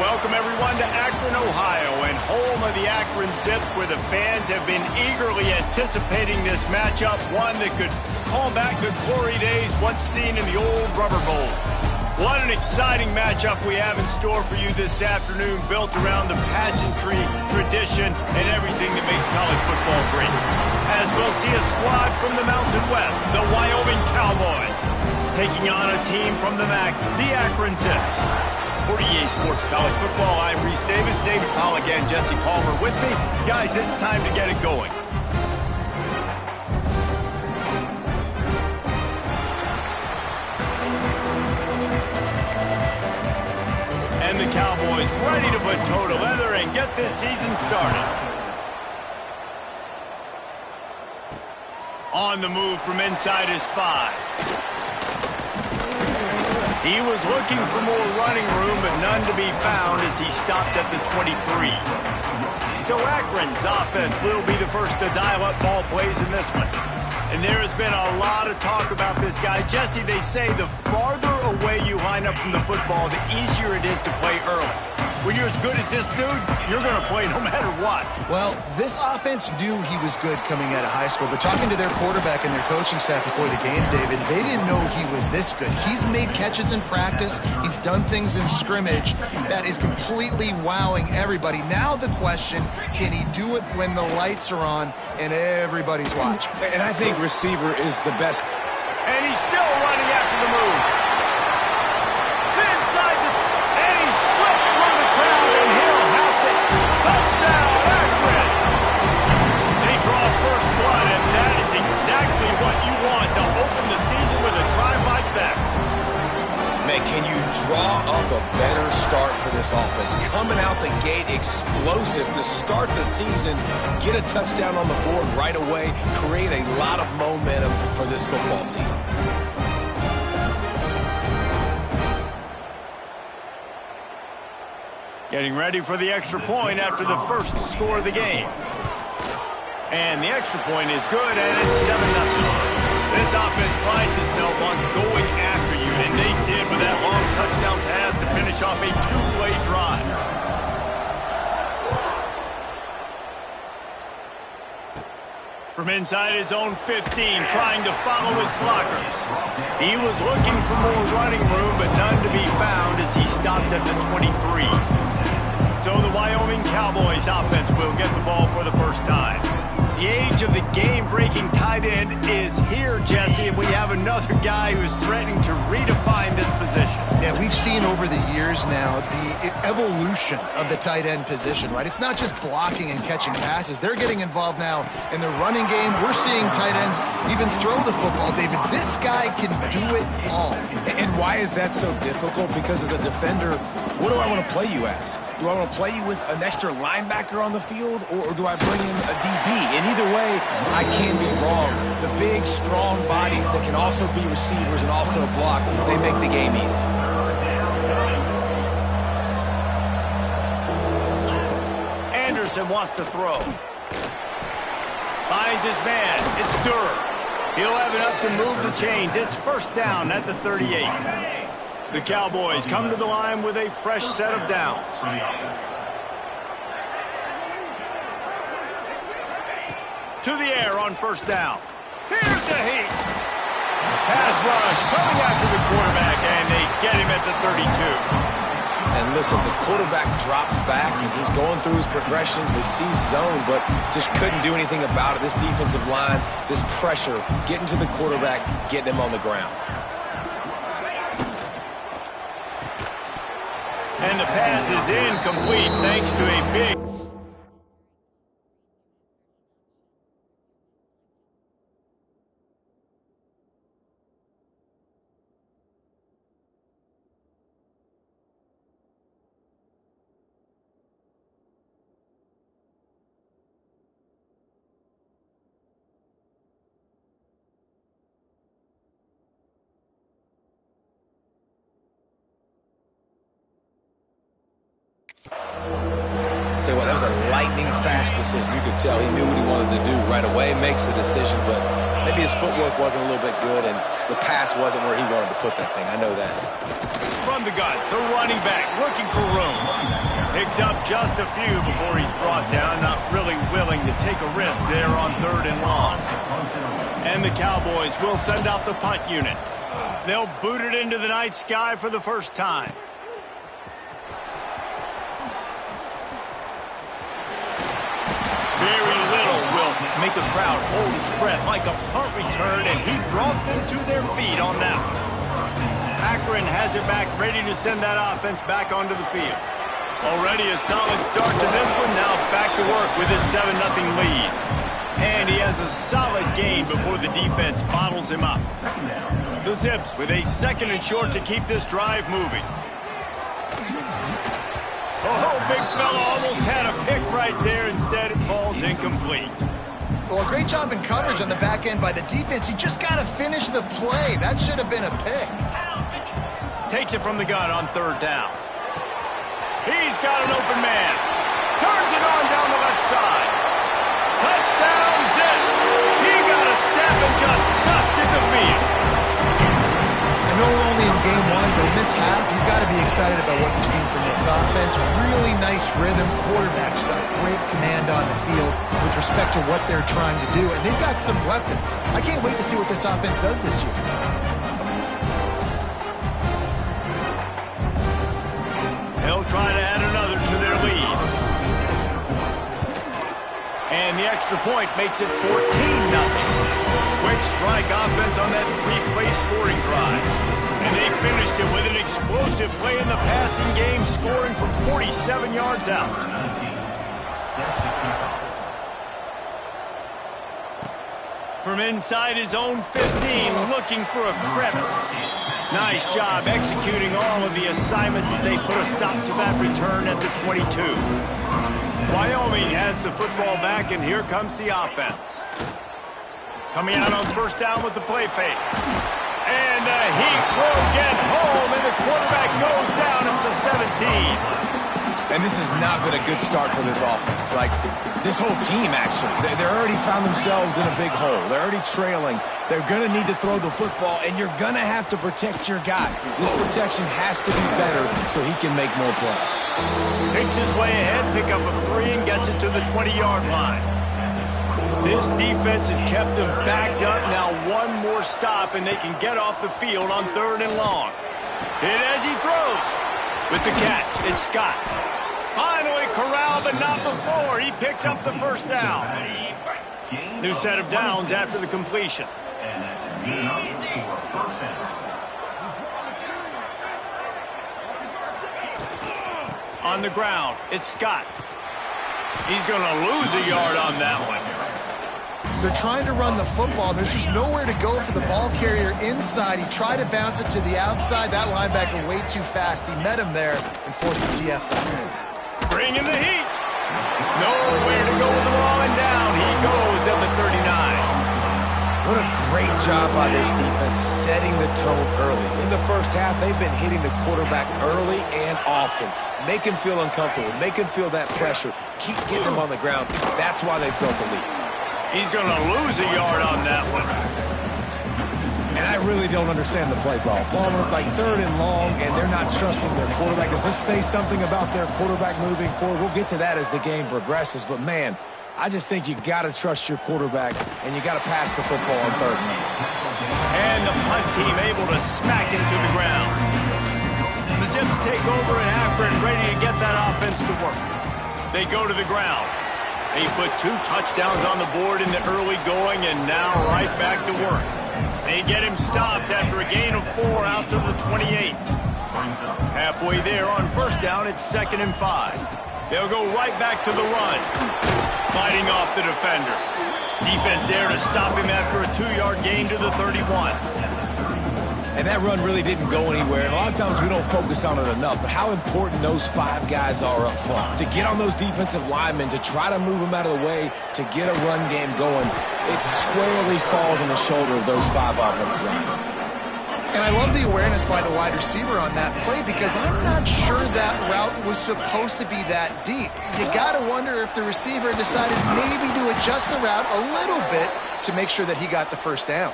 Welcome, everyone, to Akron, Ohio, and home of the Akron Zips, where the fans have been eagerly anticipating this matchup, one that could call back the glory days once seen in the old Rubber Bowl. What an exciting matchup we have in store for you this afternoon, built around the pageantry, tradition, and everything that makes college football great. As we'll see a squad from the Mountain West, the Wyoming Cowboys, taking on a team from the MAC, the Akron Zips. For EA Sports College Football, I'm Reese Davis, David Pollack, and Jesse Palmer with me. Guys, it's time to get it going. And the Cowboys ready to put toe to leather and get this season started. On the move from inside his 5. He was looking for more running room, but none to be found as he stopped at the 23. So Akron's offense will be the first to dial up ball plays in this one. And there has been a lot of talk about this guy. Jesse, they say the farther away you line up from the football, the easier it is to play early. When you're as good as this dude, you're going to play no matter what. Well, this offense knew he was good coming out of high school, but talking to their quarterback and their coaching staff before the game, David, they didn't know he was this good. He's made catches in practice. He's done things in scrimmage that is completely wowing everybody. Now the question, can he do it when the lights are on and everybody's watching? And I think receiver is the best. And he's still running after the move. Inside the... And he slipped through the crowd, and he'll house it. Touchdown, Akron! They draw first blood, and that is exactly what you want to open the season with a drive like that. Man, can you draw up a better start for this offense? Coming out the gate explosive to start the season, get a touchdown on the board right away, create a lot of momentum for this football season. Getting ready for the extra point after the first score of the game. And the extra point is good, and it's 7-0. This offense prides itself on going after you, and they did with that long touchdown pass to finish off a two-play drive. From inside his own 15, trying to follow his blockers. He was looking for more running room, but none to be found as he stopped at the 23. So the Wyoming Cowboys offense will get the ball for the first time. The age of the game-breaking tight end is here, Jesse, and we have another guy who's threatening to redefine this position. Yeah, we've seen over the years now the evolution of the tight end position, right? It's not just blocking and catching passes. They're getting involved now in the running game. We're seeing tight ends even throw the football. David, this guy can do it all. And why is that so difficult? Because as a defender, what do I want to play you as? Do I want to play you with an extra linebacker on the field, or do I bring in a DB? And either way, I can be wrong. The big, strong bodies that can also be receivers and also block, they make the game easy. Jefferson wants to throw. Finds his man. It's Durr. He'll have enough to move the chains. It's first down at the 38. The Cowboys come to the line with a fresh set of downs. To the air on first down. Here's a heat. Pass rush coming after the quarterback, and they get him at the 32. And listen, the quarterback drops back, and he's going through his progressions. We see zone, but just couldn't do anything about it. This defensive line, this pressure, getting to the quarterback, getting him on the ground. And the pass is incomplete thanks to a big... Tell you what, that was a lightning-fast decision. You could tell he knew what he wanted to do right away, makes the decision, but maybe his footwork wasn't a little bit good, and the pass wasn't where he wanted to put that thing. I know that. From the gun, the running back looking for room. Picks up just a few before he's brought down, not really willing to take a risk there on 3rd and long. And the Cowboys will send out the punt unit. They'll boot it into the night sky for the first time. Very little will make a crowd hold its breath like a punt return, and he brought them to their feet on that one. Akron has it back, ready to send that offense back onto the field. Already a solid start to this one, now back to work with his 7-0 lead. And he has a solid gain before the defense bottles him up. The Zips with a 2nd and short to keep this drive moving. Oh, big fella almost had a pick right there. Instead, it falls incomplete. Well, a great job in coverage on the back end by the defense. You just got to finish the play. That should have been a pick. Takes it from the gun on 3rd down. He's got an open man. Turns it on down the left side. Touchdown, Zips. He got a step and just dusted the field. I know we're only in game 1, but in this half, you've got to be excited about what you've seen from this offense. Really nice rhythm. Quarterback's got great command on the field with respect to what they're trying to do, and they've got some weapons. I can't wait to see what this offense does this year. They'll try to add another to their lead. And the extra point makes it 14-0. Quick strike offense on that 3-play scoring drive. And they finished it with an explosive play in the passing game, scoring from 47 yards out. From inside his own 15, looking for a crevice. Nice job executing all of the assignments as they put a stop to that return at the 22. Wyoming has the football back, and here comes the offense. Coming out on 1st down with the play fake. And the heat will get home, and the quarterback goes down at the 17. And this has not been a good start for this offense. Like, this whole team, actually. They're already found themselves in a big hole. They're already trailing. They're going to need to throw the football, and you're going to have to protect your guy. This protection has to be better so he can make more plays. Picks his way ahead, pick up a 3, and gets it to the 20-yard line. This defense has kept them backed up. Now 1 more stop, and they can get off the field on 3rd and long. Hit as he throws. With the catch, it's Scott. Finally corralled, but not before. He picks up the 1st down. New set of downs after the completion. On the ground, it's Scott. He's going to lose a yard on that one. They're trying to run the football. There's just nowhere to go for the ball carrier inside. He tried to bounce it to the outside. That linebacker way too fast. He met him there and forced the TFL. Bringing the heat. Nowhere to go with the ball, and down he goes at the 39. What a great job by this defense setting the tone early. In the first half, they've been hitting the quarterback early and often. Make him feel uncomfortable. Make him feel that pressure. Keep getting him on the ground. That's why they've built a lead. He's going to lose a yard on that one. And I really don't understand the play call. Palmer, like 3rd and long, and they're not trusting their quarterback. Does this say something about their quarterback moving forward? We'll get to that as the game progresses. But, man, I just think you got to trust your quarterback, and you got to pass the football on 3rd and long. And the punt team able to smack him to the ground. The Zips take over in Akron, ready to get that offense to work. They go to the ground. They put 2 touchdowns on the board in the early going, and now right back to work. They get him stopped after a gain of 4 out to the 28. Halfway there on 1st down, it's 2nd and 5. They'll go right back to the run. Fighting off the defender. Defense there to stop him after a 2-yard gain to the 31. And that run really didn't go anywhere. And a lot of times we don't focus on it enough. But how important those 5 guys are up front. To get on those defensive linemen, to try to move them out of the way, to get a run game going, it squarely falls on the shoulder of those 5 offensive linemen. And I love the awareness by the wide receiver on that play because I'm not sure that route was supposed to be that deep. You got to wonder if the receiver decided maybe to adjust the route a little bit to make sure that he got the 1st down.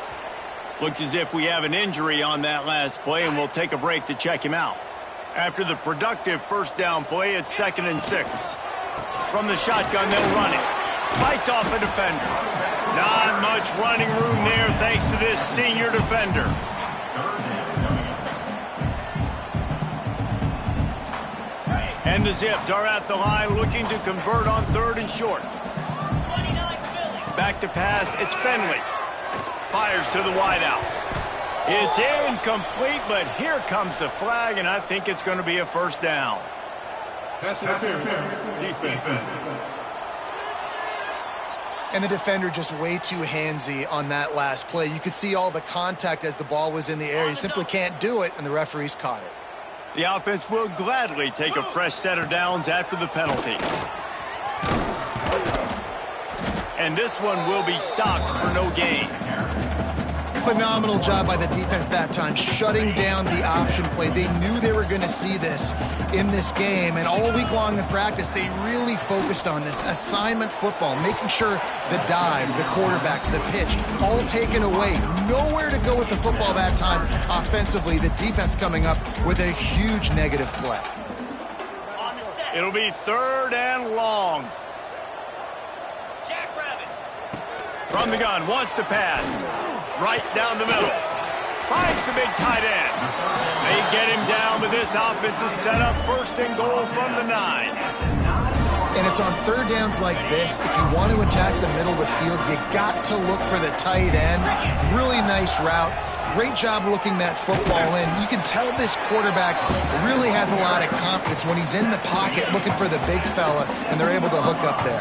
Looks as if we have an injury on that last play, and we'll take a break to check him out. After the productive 1st down play, it's 2nd and 6. From the shotgun, they'll run it. Fights off a defender. Not much running room there thanks to this senior defender. And the Zips are at the line looking to convert on 3rd and short. Back to pass, it's Finley. Fires to the wideout. It's incomplete, but here comes the flag, and I think it's going to be a 1st down. Pass interference. Defense. And the defender just way too handsy on that last play. You could see all the contact as the ball was in the air. He simply can't do it, and the referees caught it. The offense will gladly take a fresh set of downs after the penalty. And this one will be stopped for no gain. Phenomenal job by the defense that time, shutting down the option play. They knew they were going to see this in this game, and all week long in practice, they really focused on this assignment football, making sure the dive, the quarterback, the pitch, all taken away. Nowhere to go with the football that time offensively. The defense coming up with a huge negative play. It'll be 3rd and long. From the gun, wants to pass. Right down the middle. Finds the big tight end. They get him down, but this offense is set up 1st and goal from the 9. And it's on 3rd downs like this. If you want to attack the middle of the field, you got to look for the tight end. Really nice route. Great job looking that football in. You can tell this quarterback really has a lot of confidence when he's in the pocket looking for the big fella, and they're able to hook up there.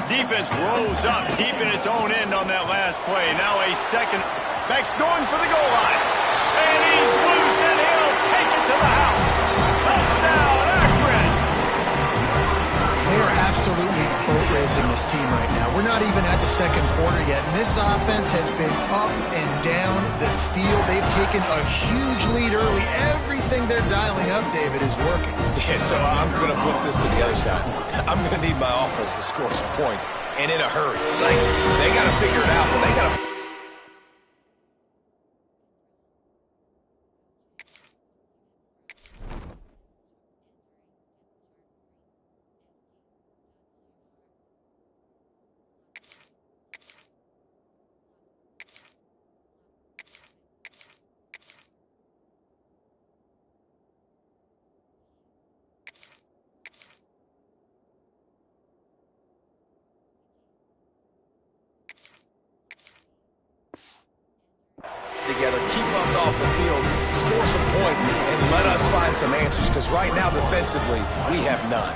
Defense rolls up deep in its own end on that last play. Now a 2nd. Beck's going for the goal line. And he's loose, and he'll take it to the house. Touchdown, Akron! They are absolutely boat racing this team right now. We're not even at the 2nd quarter yet, and this offense has been up and down the field. They've taken a huge lead early. Everything they're dialing up, David, is working. Yeah, so I'm going to flip this to the other side. I'm going to need my offense to score some points, and in a hurry. Like, they got to figure it out, but they got to... together, keep us off the field, score some points, and let us find some answers, because right now, defensively, we have none.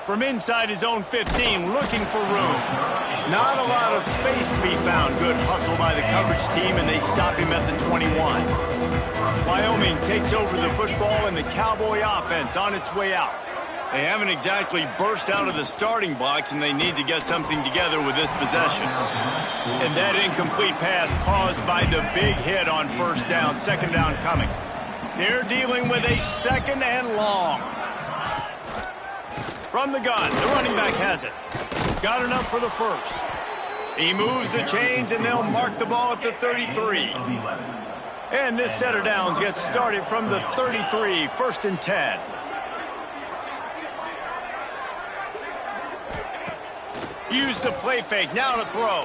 From inside his own 15, looking for room. Not a lot of space to be found. Good hustle by the coverage team, and they stop him at the 21. Wyoming takes over the football, and the Cowboy offense on its way out. They haven't exactly burst out of the starting blocks, and they need to get something together with this possession. And that incomplete pass caused by the big hit on first down, second down coming. They're dealing with a second and long. From the gun, the running back has it. Got enough for the first. He moves the chains, and they'll mark the ball at the 33. And this set of downs gets started from the 33, first and 10. Use the play fake, now to throw.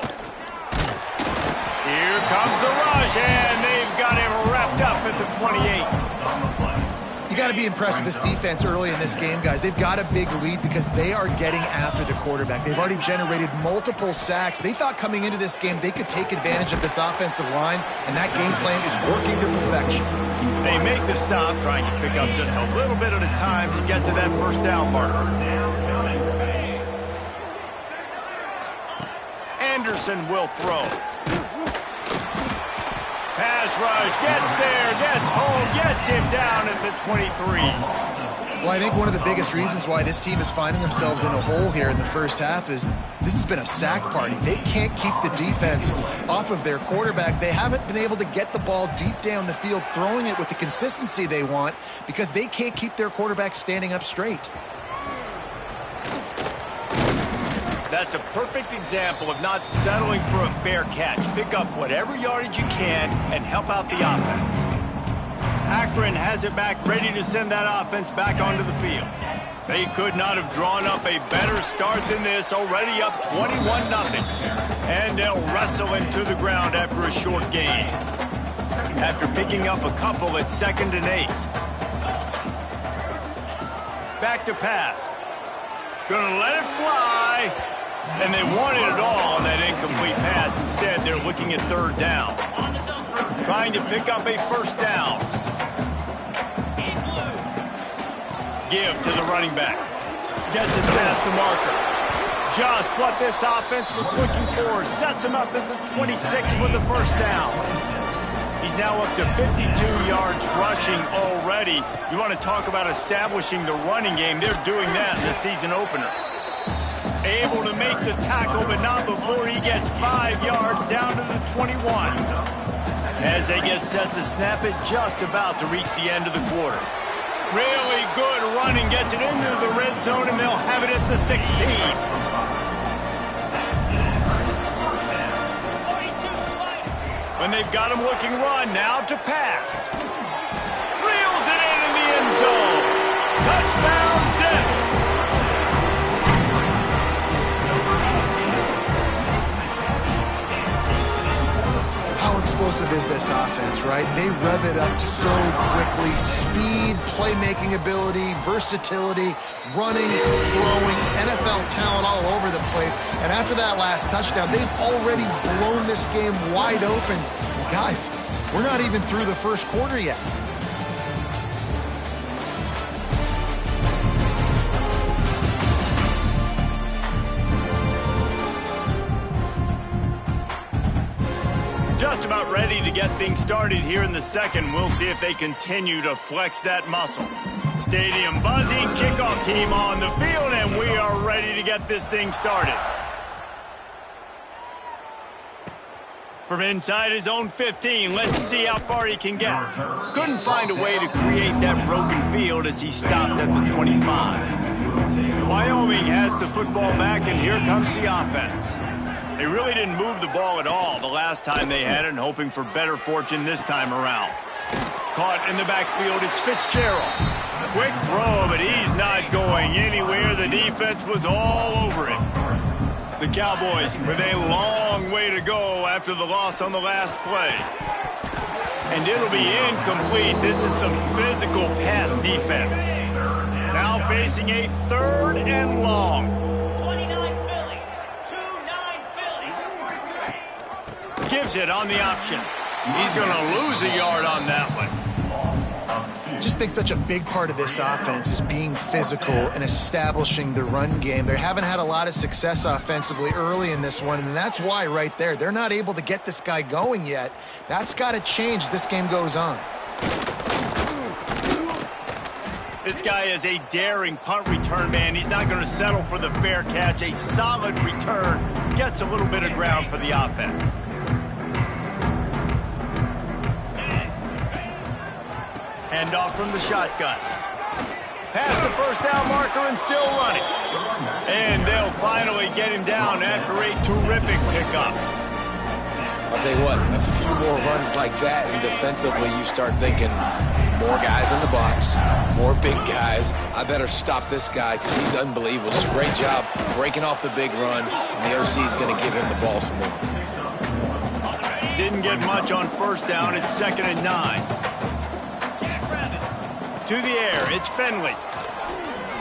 Here comes the rush, and they've got him wrapped up at the 28. You got to be impressed with this defense early in this game, guys. They've got a big lead because they are getting after the quarterback. They've already generated multiple sacks. They thought coming into this game they could take advantage of this offensive line, and that game plan is working to perfection. They make the stop, trying to pick up just a little bit at a time to get to that first down marker. Anderson will throw. Pass rush, gets there, gets home, gets him down at the 23. Well, I think one of the biggest reasons why this team is finding themselves in a hole here in the first half is this has been a sack party. They can't keep the defense off of their quarterback. They haven't been able to get the ball deep down the field, throwing it with the consistency they want because they can't keep their quarterback standing up straight. That's a perfect example of not settling for a fair catch. Pick up whatever yardage you can and help out the offense. Akron has it back, ready to send that offense back onto the field. They could not have drawn up a better start than this, already up 21-0. And they'll wrestle him to the ground after a short gain. After picking up a couple at 2nd and 8. Back to pass. Gonna let it fly. And they wanted it all on that incomplete pass. Instead, they're looking at 3rd down. Trying to pick up a first down. Give to the running back. Gets it past the marker. Just what this offense was looking for. Sets him up at the 26 with the first down. He's now up to 52 yards rushing already. You want to talk about establishing the running game. They're doing that in the season opener. Able to make the tackle, but not before he gets 5 yards down to the 21. As they get set to snap it, just about to reach the end of the quarter. Really good running, gets it into the red zone, and they'll have it at the 16. When they've got him looking run, now to pass. Reels it in the end zone. Touchdown, Zips. How explosive is this offense, right? They rev it up so quickly. Speed, playmaking ability, versatility, running, throwing, NFL talent all over the place. And after that last touchdown, they've already blown this game wide open. And guys, we're not even through the first quarter yet. Just about ready to get things started here in the second. We'll see if they continue to flex that muscle. Stadium buzzing, kickoff team on the field, and we are ready to get this thing started. From inside his own 15, let's see how far he can get. Couldn't find a way to create that broken field as he stopped at the 25. Wyoming has the football back, and here comes the offense. They really didn't move the ball at all the last time they had it, and hoping for better fortune this time around. Caught in the backfield, it's Fitzgerald. Quick throw, but he's not going anywhere. The defense was all over him. The Cowboys with a long way to go after the loss on the last play. And it'll be incomplete. This is some physical pass defense. Now facing a 3rd and long. Gives it on the option. He's going to lose a yard on that one. I just think such a big part of this offense is being physical and establishing the run game. They haven't had a lot of success offensively early in this one, and that's why right there. They're not able to get this guy going yet. That's got to change as this game goes on. This guy is a daring punt return man. He's not going to settle for the fair catch. A solid return gets a little bit of ground for the offense. Hand off from the shotgun. Past the first down marker and still running. And they'll finally get him down after a terrific pickup. I'll tell you what, a few more runs like that, and defensively you start thinking, more guys in the box, more big guys. I better stop this guy because he's unbelievable. Just a great job breaking off the big run, and the OC is going to give him the ball some more. Didn't get much on first down. It's 2nd and 9. To the air, it's Finley.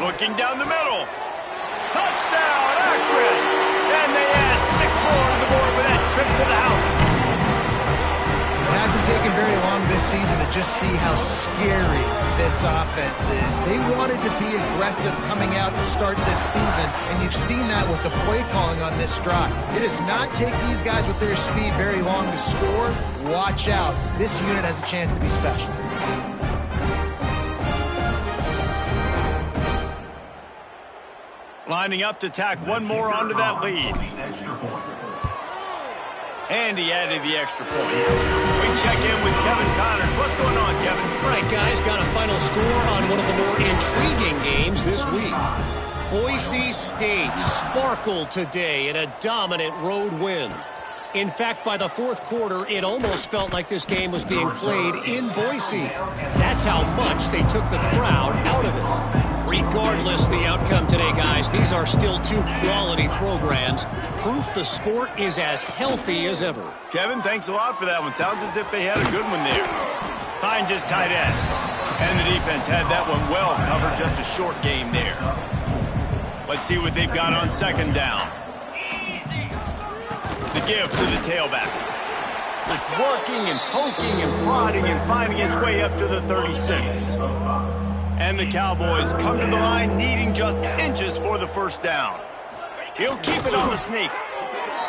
Looking down the middle. Touchdown, Akron! And they add 6 more to the board with that trip to the house. It hasn't taken very long this season to just see how scary this offense is. They wanted to be aggressive coming out to start this season, and you've seen that with the play calling on this drive. It does not take these guys with their speed very long to score. Watch out. This unit has a chance to be special. Lining up to tack one more onto that lead. And he added the extra point. We check in with Kevin Connors. What's going on, Kevin? All right, guys, got a final score on one of the more intriguing games this week. Boise State sparkled today in a dominant road win. In fact, by the fourth quarter, it almost felt like this game was being played in Boise. That's how much they took the crowd out of it. Regardless the outcome today, guys, these are still 2 quality programs. Proof the sport is as healthy as ever. Kevin, thanks a lot for that one. Sounds as if they had a good one there. Hines is tight end. And the defense had that one well covered. Just a short game there. Let's see what they've got on 2nd down. The give to the tailback. Just working and poking and prodding and finding his way up to the 36. And the Cowboys come to the line needing just inches for the first down. He'll keep it on the sneak.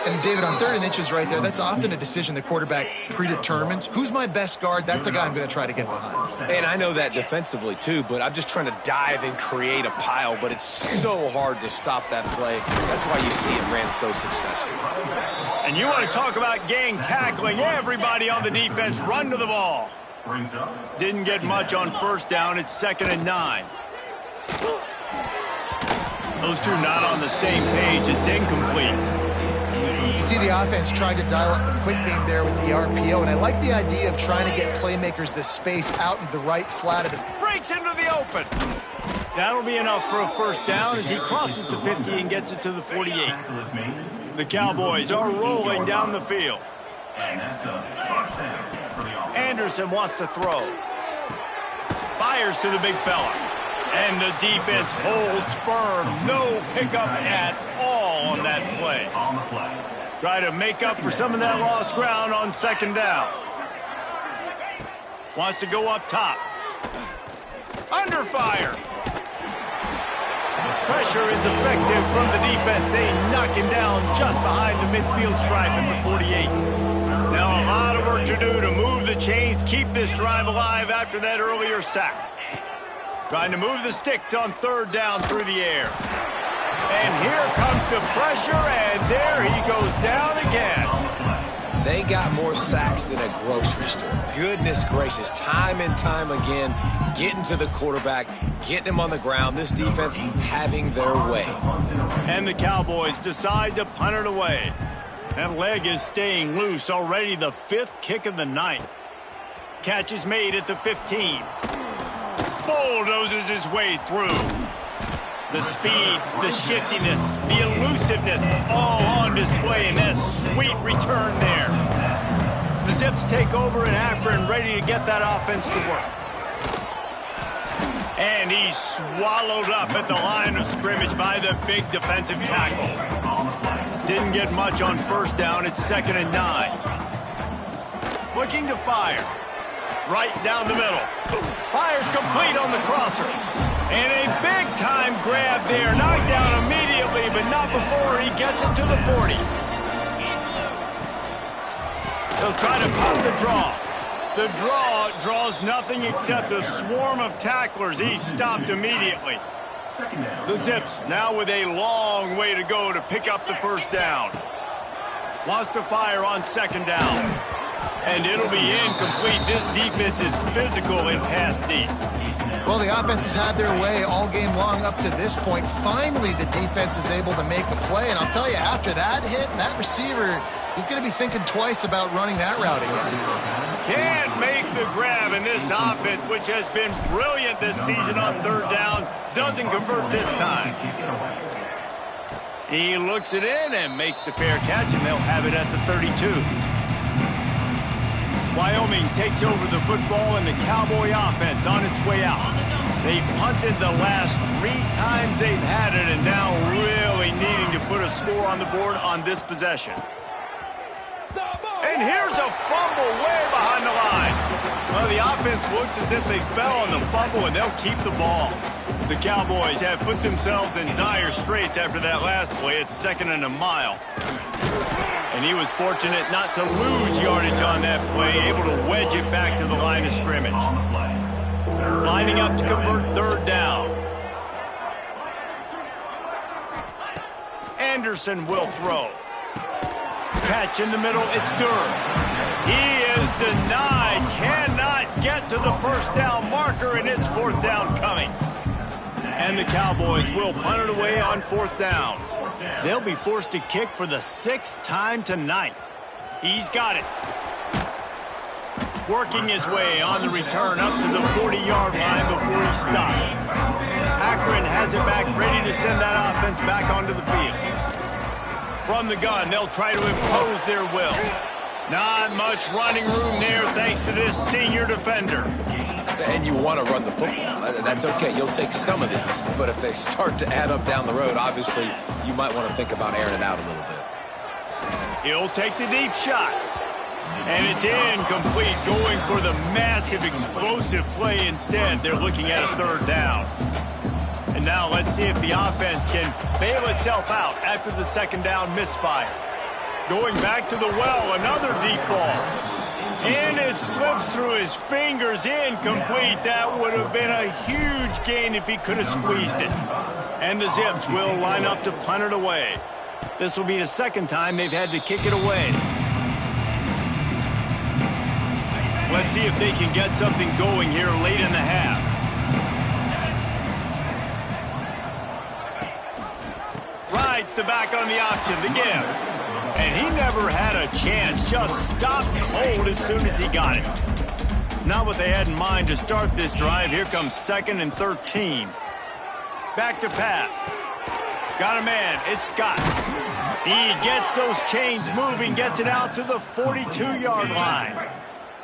And David, on 3rd and inches right there, that's often a decision the quarterback predetermines. Who's my best guard? That's the guy I'm going to try to get behind. And I know that defensively, too, but I'm just trying to dive and create a pile, but it's so hard to stop that play. That's why you see it ran so successful. And you want to talk about gang tackling. Everybody on the defense run to the ball. Didn't get much on first down. It's 2nd and 9. Those two not on the same page. It's incomplete. You see the offense trying to dial up the quick game there with the RPO, and I like the idea of trying to get playmakers this space out in the right flat of the... Breaks into the open. That'll be enough for a first down as he crosses the 50 and gets it to the 48. The Cowboys are rolling down the field. Anderson wants to throw. Fires to the big fella. And the defense holds firm. No pickup at all on that play. Try to make up for some of that lost ground on 2nd down. Wants to go up top. Under fire. Pressure is effective from the defense. They knock him down just behind the midfield stripe at the 48. Now a lot of work to do to move the chains, keep this drive alive after that earlier sack. Trying to move the sticks on 3rd down through the air. And here comes the pressure, and there he goes down again. They got more sacks than a grocery store. Goodness gracious, time and time again, getting to the quarterback, getting him on the ground. This defense having their way. And the Cowboys decide to punt it away. That leg is staying loose. Already the 5th kick of the night. Catch is made at the 15. Bulldozes his way through. The speed, the shiftiness, the elusiveness, all on display in that sweet return there. The Zips take over in Akron, ready to get that offense to work. And he's swallowed up at the line of scrimmage by the big defensive tackle. Didn't get much on first down. It's 2nd and 9. Looking to fire. Right down the middle. Fires complete on the crosser. And a big-time grab there. Knocked down immediately, but not before he gets it to the 40. He'll try to pump the draw. The draw draws nothing except a swarm of tacklers. He's stopped immediately. The Zips now with a long way to go to pick up the first down. Wants to fire on second down. And it'll be incomplete. This defense is physical and pass deep. Well, the offense has had their way all game long up to this point. Finally, the defense is able to make a play. And I'll tell you, after that hit, that receiver is going to be thinking twice about running that route again. Can't make the grab, and this offense, which has been brilliant this season on third down, doesn't convert this time. He looks it in and makes the fair catch, and they'll have it at the 32. Wyoming takes over the football, and the Cowboy offense on its way out. They've punted the last 3 times they've had it, and now really needing to put a score on the board on this possession. And here's a fumble way behind the line. Well, the offense looks as if they fell on the fumble, and they'll keep the ball. The Cowboys have put themselves in dire straits after that last play. It's 2nd and a mile. And he was fortunate not to lose yardage on that play, able to wedge it back to the line of scrimmage. Lining up to convert third down. Anderson will throw. Catch in the middle, it's Durham. He is denied, cannot get to the first down marker, and it's 4th down coming. And the Cowboys will punt it away on 4th down. They'll be forced to kick for the 6th time tonight. He's got it. Working his way on the return up to the 40-yard line before he stopped. Akron has it back, ready to send that offense back onto the field. From the gun, they'll try to impose their will. Not much running room there thanks to this senior defender. And you want to run the football. That's okay. You'll take some of these. But if they start to add up down the road, obviously, you might want to think about airing it out a little bit. He'll take the deep shot. And it's incomplete, going for the massive, explosive play instead. They're looking at a 3rd down. And now let's see if the offense can bail itself out after the 2nd down misfire. Going back to the well, another deep ball. And it slips through his fingers, incomplete. That would have been a huge gain if he could have squeezed it. And the Zips will line up to punt it away. This will be the 2nd time they've had to kick it away. Let's see if they can get something going here late in the half. Rides the back on the option, the give. And he never had a chance, just stopped cold as soon as he got it. Not what they had in mind to start this drive. Here comes 2nd and 13. Back to pass. Got a man, it's Scott. He gets those chains moving, gets it out to the 42-yard line.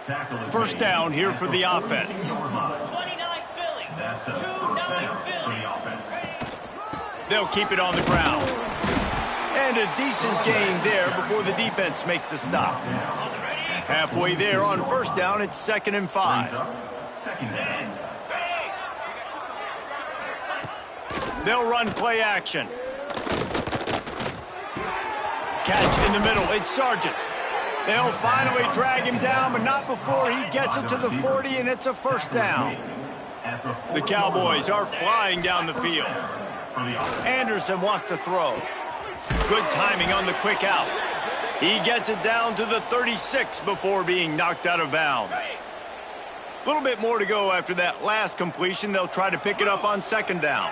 1st down here for the offense. 29 Philly. 2-9 Philly. They'll keep it on the ground. And a decent gain there before the defense makes the stop. Halfway there on 1st down, it's 2nd and 5. They'll run play action. Catch in the middle, it's Sargent. They'll finally drag him down, but not before he gets it to the 40, and it's a 1st down. The Cowboys are flying down the field. Anderson wants to throw. Good timing on the quick out. He gets it down to the 36 before being knocked out of bounds. A little bit more to go after that last completion. They'll try to pick it up on 2nd down.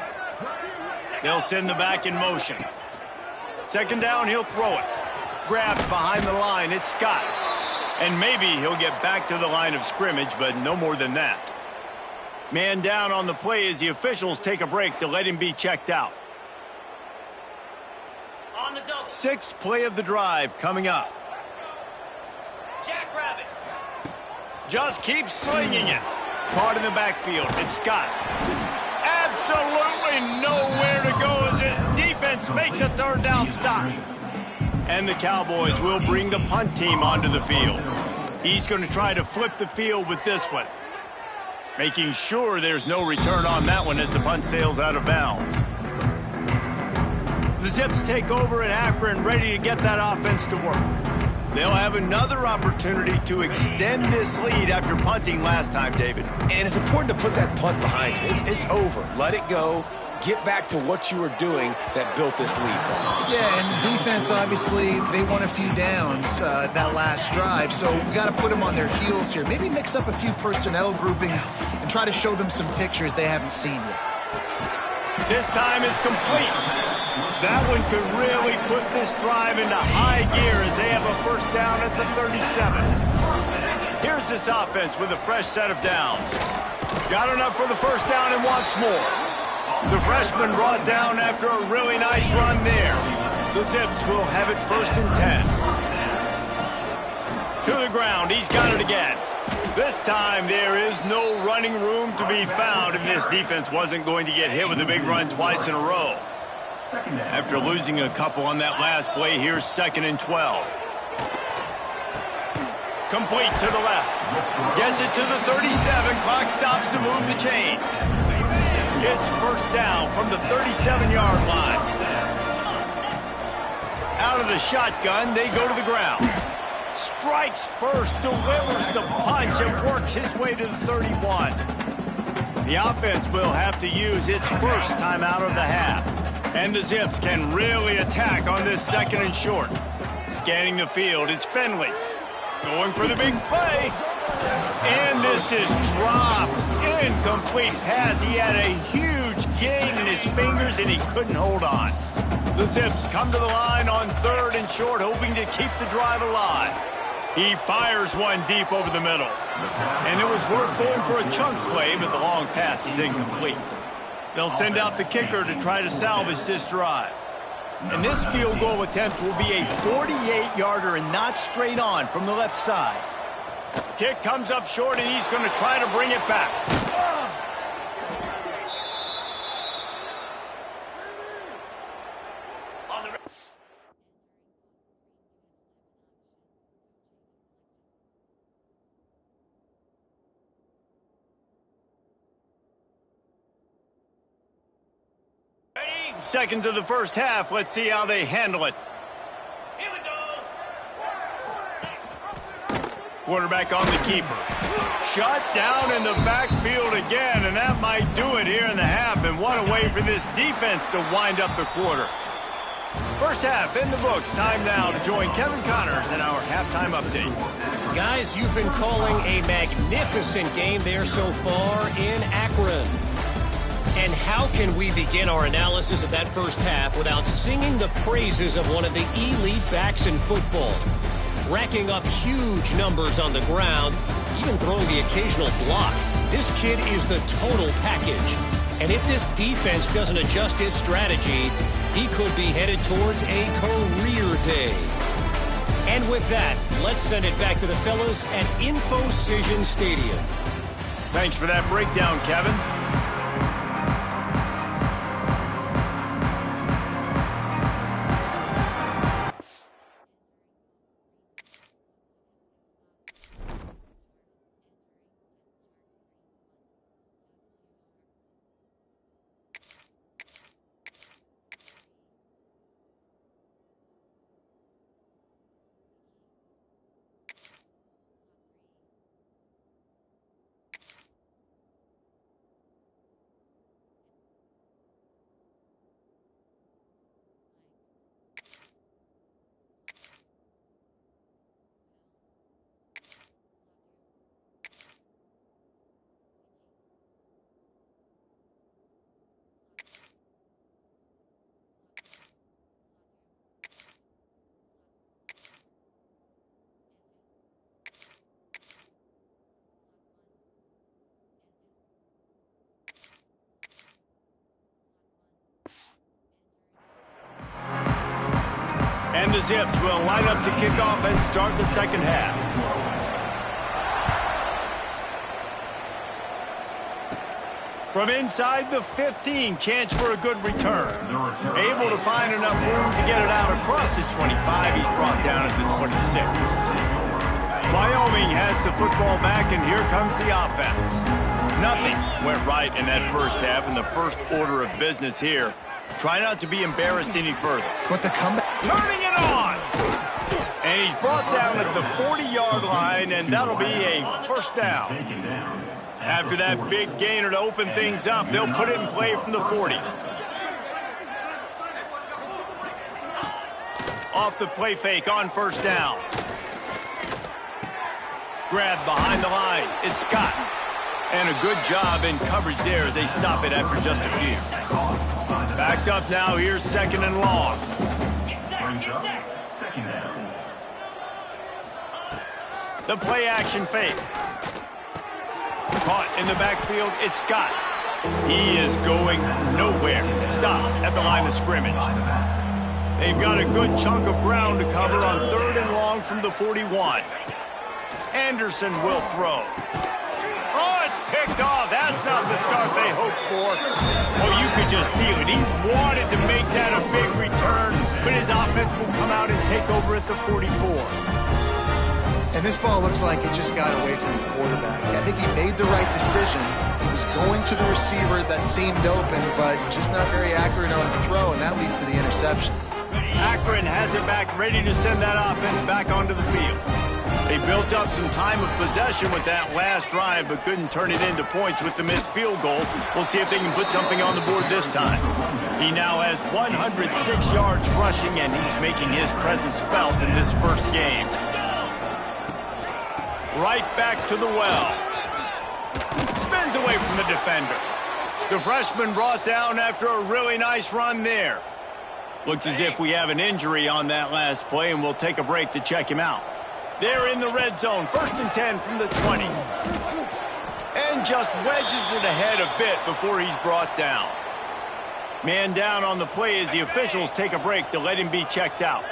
They'll send the back in motion. 2nd down, he'll throw it. Grabbed behind the line, it's Scott. And maybe he'll get back to the line of scrimmage, but no more than that. Man down on the play as the officials take a break to let him be checked out. On the double. 6th play of the drive coming up. Jackrabbit. Just keeps slinging it. Caught in the backfield, it's Scott. Absolutely nowhere to go as this defense makes a 3rd down stop. And the Cowboys will bring the punt team onto the field. He's going to try to flip the field with this one. Making sure there's no return on that one as the punt sails out of bounds. The Zips take over at Akron, ready to get that offense to work. They'll have another opportunity to extend this lead after punting last time, David. And it's important to put that punt behind you. It's over. Let it go. Get back to what you were doing that built this lead, Paul. Yeah, and defense, obviously, they won a few downs that last drive, so we got to put them on their heels here. Maybe mix up a few personnel groupings and try to show them some pictures they haven't seen yet. This time it's complete. That one could really put this drive into high gear as they have a first down at the 37. Here's this offense with a fresh set of downs. Got enough for the first down and wants more. The freshman brought down after a really nice run there. The Zips will have it first and 10. To the ground, he's got it again. This time there is no running room to be found, and this defense wasn't going to get hit with a big run twice in a row. After losing a couple on that last play, here's 2nd and 12. Complete to the left. Gets it to the 37. Clock stops to move the chains. It's first down from the 37-yard line. Out of the shotgun, they go to the ground. Strikes first, delivers the punch, and works his way to the 31. The offense will have to use its first time out of the half. And the Zips can really attack on this 2nd and short. Scanning the field, it's Finley. Going for the big play. And this is dropped. Incomplete pass. He had a huge gain in his fingers, and he couldn't hold on. The Zips come to the line on 3rd and short, hoping to keep the drive alive. He fires one deep over the middle. And it was worth going for a chunk play, but the long pass is incomplete. They'll send out the kicker to try to salvage this drive. And this field goal attempt will be a 48-yarder and not straight on from the left side. Kick comes up short, and he's going to try to bring it back. Seconds of the first half. Let's see how they handle it. Here we go. Quarterback on the keeper. Shut down in the backfield again, and that might do it here in the half. And what a way for this defense to wind up the quarter. First half in the books. Time now to join Kevin Connors in our halftime update. Guys, you've been calling a magnificent game there so far in Akron. And how can we begin our analysis of that first half without singing the praises of one of the elite backs in football? Racking up huge numbers on the ground, even throwing the occasional block. This kid is the total package. And if this defense doesn't adjust its strategy, he could be headed towards a career day. And with that, let's send it back to the fellas at InfoCision Stadium. Thanks for that breakdown, Kevin. And the Zips will line up to kick off and start the second half. From inside the 15, chance for a good return. Able to find enough room to get it out across the 25. He's brought down at the 26. Wyoming has the football back, and here comes the offense. Nothing went right in that first half, and the first order of business here. Try not to be embarrassed any further. But the comeback... Turning it on! And he's brought down at the 40-yard line, and that'll be a first down. After that big gainer to open things up, they'll put it in play from the 40. Off the play fake on first down. Grab behind the line. It's Scott. And a good job in coverage there as they stop it after just a few. Backed up now. Here's second and long. Second down. The play action fake. Caught in the backfield. It's Scott. He is going nowhere. Stop at the line of scrimmage. They've got a good chunk of ground to cover on third and long from the 41. Anderson will throw. Oh, it's picked off. That's not the start they hoped for. Oh, you could just feel it. He wanted to make that a big return, but his offense will come out and take over at the 44. And this ball looks like it just got away from the quarterback. I think he made the right decision. He was going to the receiver that seemed open, but just not very accurate on the throw, and that leads to the interception. Akron has it back, ready to send that offense back onto the field. They built up some time of possession with that last drive, but couldn't turn it into points with the missed field goal. We'll see if they can put something on the board this time. He now has 106 yards rushing, and he's making his presence felt in this first game. Right back to the well. Spins away from the defender. The freshman brought down after a really nice run there. Looks as if we have an injury on that last play, and we'll take a break to check him out. They're in the red zone. First and 10 from the 20. And just wedges it ahead a bit before he's brought down. Man down on the play as the officials take a break to let him be checked out.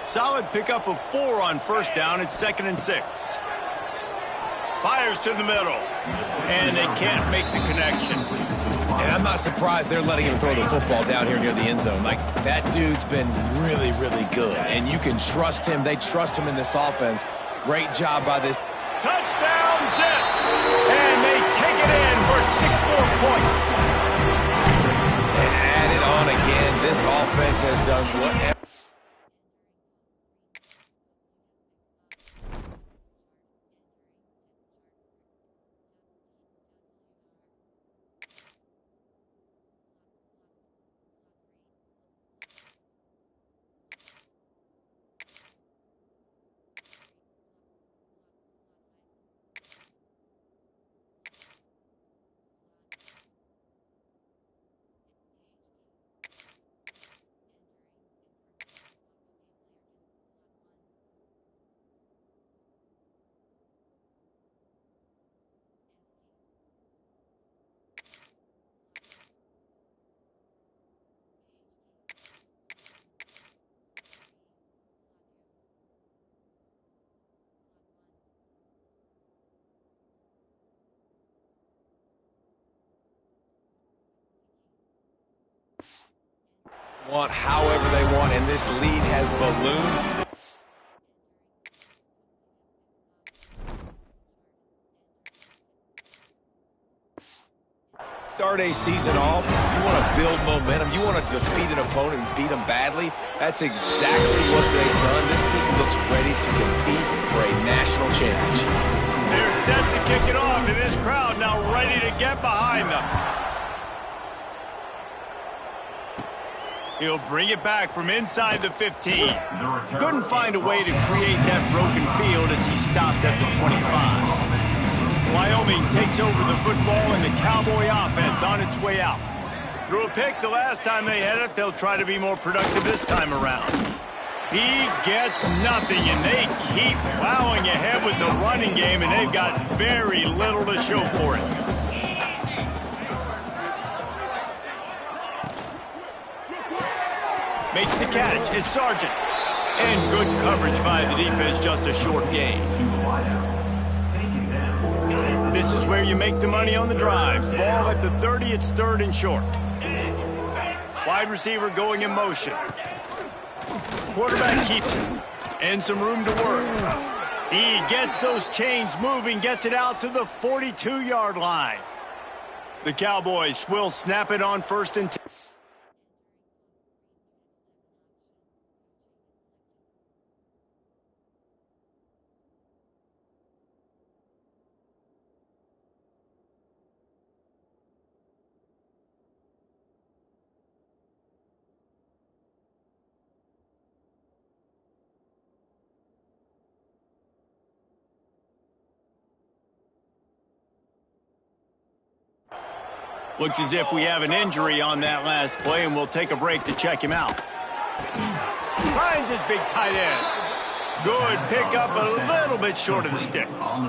Solid pickup of 4 on first down. It's 2nd and 6. Fires to the middle. And they can't make the connection. And I'm not surprised they're letting him throw the football down here near the end zone. Like, that dude's been really, really good. And you can trust him. They trust him in this offense. Great job by this. Touchdown, Zips! And they take it in for 6 more points. And add it on again. This offense has done whatever. Want however they want, and this lead has ballooned. Start a season off, you want to build momentum, you want to defeat an opponent and beat them badly. That's exactly what they've done. This team looks ready to compete for a national championship. They're set to kick it off, and this crowd now ready to get behind them. He'll bring it back from inside the 15. Couldn't find a way to create that broken field as he stopped at the 25. Wyoming takes over the football and the Cowboy offense on its way out. Threw a pick the last time they had it. They'll try to be more productive this time around. He gets nothing, and they keep plowing ahead with the running game, and they've got very little to show for it. Makes the catch. It's Sargent. And good coverage by the defense, just a short gain. This is where you make the money on the drives. Ball at the 30, it's 3rd and short. Wide receiver going in motion. Quarterback keeps it. And some room to work. He gets those chains moving, gets it out to the 42-yard line. The Cowboys will snap it on 1st and 10. Looks as if we have an injury on that last play, and we'll take a break to check him out. Finds his big tight end. Good pickup, a little bit short of the sticks.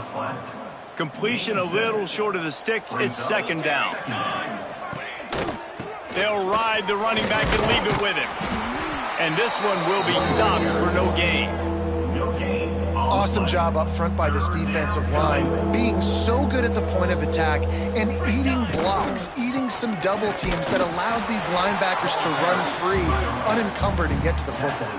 Completion a little short of the sticks. It's second down. They'll ride the running back and leave it with him. And this one will be stopped for no gain. Awesome job up front by this defensive line, being so good at the point of attack and eating blocks, eating some double teams that allows these linebackers to run free, unencumbered, and get to the football.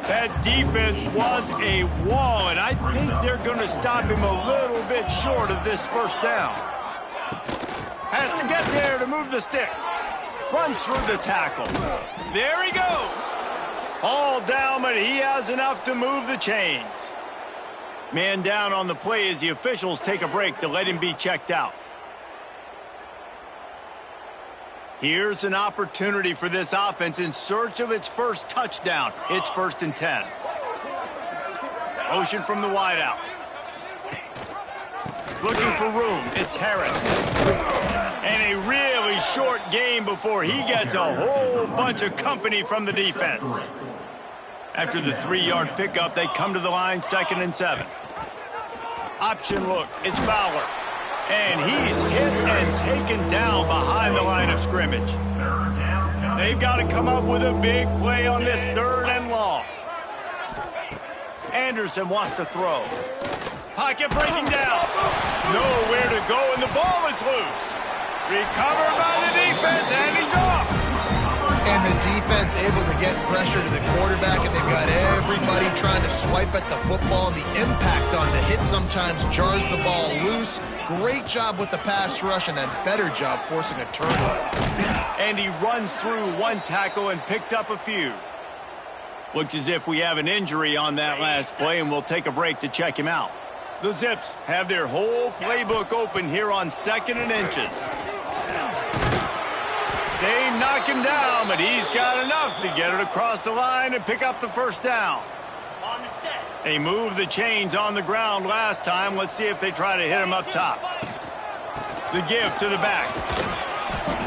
That defense was a wall, and I think they're going to stop him a little bit short of this first down. Has to get there to move the sticks. Runs through the tackle. There he goes. All down, but he has enough to move the chains. Man down on the play as the officials take a break to let him be checked out. Here's an opportunity for this offense in search of its first touchdown. It's 1st and 10. Motion from the wideout. Looking for room. It's Harris. And a really short game before he gets a whole bunch of company from the defense. After the 3-yard pickup, they come to the line, 2nd and 7. Option look. It's Fowler. And he's hit and taken down behind the line of scrimmage. They've got to come up with a big play on this 3rd and long. Anderson wants to throw. Pocket breaking down. Nowhere to go, and the ball is loose. Recovered by the defense, and he's off. And the defense able to get pressure to the quarterback, and they've got everybody trying to swipe at the football, and the impact on the hit sometimes jars the ball loose. Great job with the pass rush, and then better job forcing a turnover. And he runs through one tackle and picks up a few. Looks as if we have an injury on that last play, and we'll take a break to check him out. The Zips have their whole playbook open here on 2nd and inches. They knock him down, but he's got enough to get it across the line and pick up the first down. On the set. They moved the chains on the ground last time. Let's see if they try to hit him up top. The give to the back.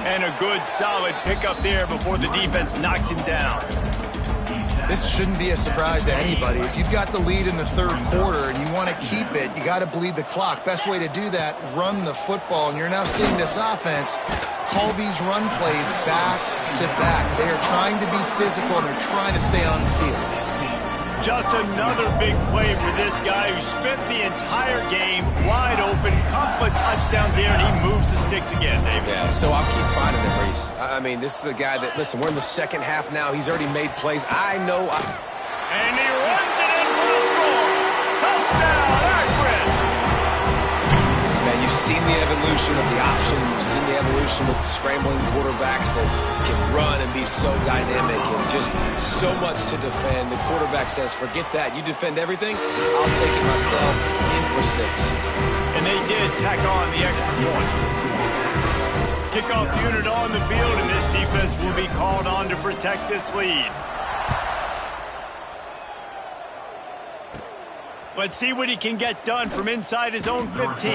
And a good, solid pickup there before the defense knocks him down. This shouldn't be a surprise to anybody. If you've got the lead in the 3rd quarter and you want to keep it, you got to bleed the clock. Best way to do that, run the football. And you're now seeing this offense call these run plays back to back. They are trying to be physical, and they're trying to stay on the field. Just another big play for this guy who spent the entire game wide open. Couple of touchdowns there, and he moves the sticks again, David. Yeah, so I'll keep finding him, Reese. I mean, this is a guy that, listen, we're in the 2nd half now. He's already made plays. I know. And he runs it in for the score. Touchdown, Akron. Man, you've seen the evolution of the option. You've seen the evolution with scrambling quarterbacks that can run and be so dynamic and just so much to defend. The quarterback says, forget that. You defend everything, I'll take it myself. In for 6. And they did tack on the extra point. Kickoff unit on the field, and this defense will be called on to protect this lead. Let's see what he can get done from inside his own 15.